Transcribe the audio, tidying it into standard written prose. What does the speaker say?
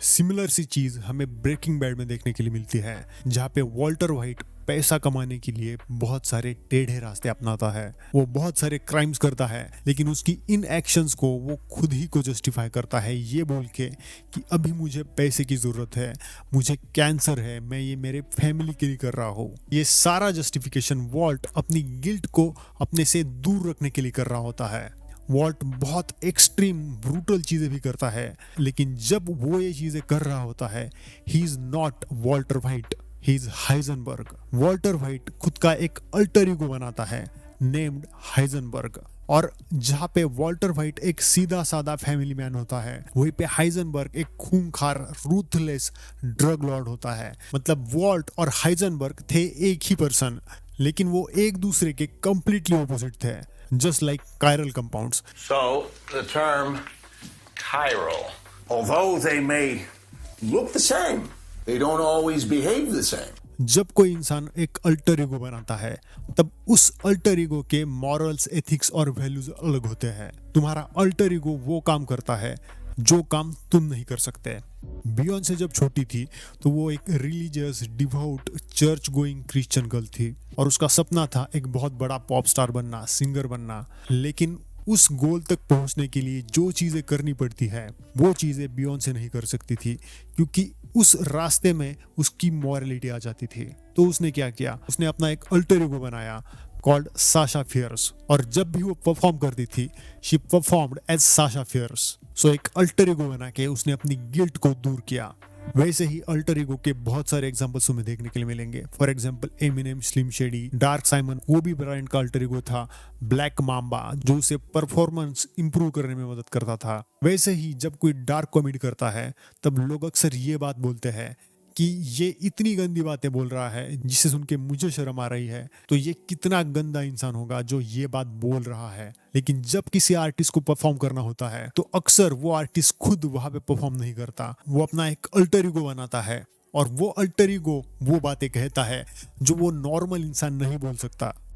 Similar सी चीज हमें breaking bad में देखने के लिए मिलती है, जहाँ पे वॉल्टर वाइट पैसा कमाने के लिए बहुत सारे टेढ़े रास्ते अपनाता है। वो बहुत सारे क्राइम्स करता है, लेकिन उसकी इन एक्शंस को वो खुद ही को जस्टिफाई करता है ये बोल के कि अभी मुझे पैसे की जरूरत है, मुझे कैंसर है, मैं ये मेरे फैमिली के लिए कर रहा हूँ। ये सारा जस्टिफिकेशन वॉल्ट अपनी गिल्ट को अपने से दूर रखने के लिए कर रहा होता है। वॉल्ट बहुत एक्सट्रीम ब्रूटल चीजें भी करता है, लेकिन जब वो ये चीजें कर रहा होता है, he is not Walter white, he is Heisenberg. Walter white खुद का एक अल्टर ईगो बनाता है नेम्ड हाइजनबर्ग, और जहाँ पे वॉल्टर वाइट एक सीधा साधा फैमिली मैन होता है, वहीं पे हाइजनबर्ग एक खूंखार रूथलेस ड्रग लॉर्ड होता है। मतलब वॉल्ट और हाइजनबर्ग थे एक ही पर्सन, लेकिन वो एक दूसरे के कंप्लीटली ऑपोजिट थे, just like chiral compounds. So, the term chiral. Although they may look the same, they don't always behave the same. जब कोई इंसान एक अल्टर ईगो बनाता है, तब उस अल्टर ईगो के मॉरल्स, एथिक्स और वैल्यूज अलग होते हैं। तुम्हारा अल्टर ईगो वो काम करता है जो काम तुम नहीं कर सकते। बियॉन्से जब छोटी थी तो वो एक religious, devote, church going Christian girl थी, और उसका सपना था एक बहुत बड़ा पॉप स्टार बनना, सिंगर बनना। लेकिन उस गोल तक पहुंचने के लिए जो चीजें करनी पड़ती है, वो चीजें बियॉन्से नहीं कर सकती थी, क्योंकि उस रास्ते में उसकी मॉरलिटी आ जाती थी। तो उसने क्या किया, उसने अपना एक अल्टर ईगो बनाया कॉल्ड साशा फियर्स, और जब भी वो परफॉर्म करती थी, she performed as Sasha Fierce. So एक अल्टर ईगो बना के उसने अपनी गिल्ट को दूर किया। वैसे ही अल्टर ईगो के बहुत सारे एग्जांपल्स हमें देखने के लिए मिलेंगे। For example Eminem, slim shady, dark Simon, वो भी ब्रांड का अल्टर ईगो था। ब्लैक माम्बा, जो उसे परफॉर्मेंस इंप्रूव करने में मदद करता था। वैसे ही जब कोई डार्क कॉमेडी करता है, तब लोग अक्सर ये बात बोलते हैं कि ये इतनी गंदी बातें बोल रहा है जिसे सुन के मुझे शर्म आ रही है, तो ये कितना गंदा इंसान होगा जो ये बात बोल रहा है। लेकिन जब किसी आर्टिस्ट को परफॉर्म करना होता है, तो अक्सर वो आर्टिस्ट खुद वहां पे परफॉर्म नहीं करता, वो अपना एक अल्टर ईगो बनाता है, और वो अल्टर ईगो वो बातें कहता है जो वो नॉर्मल इंसान नहीं बोल सकता।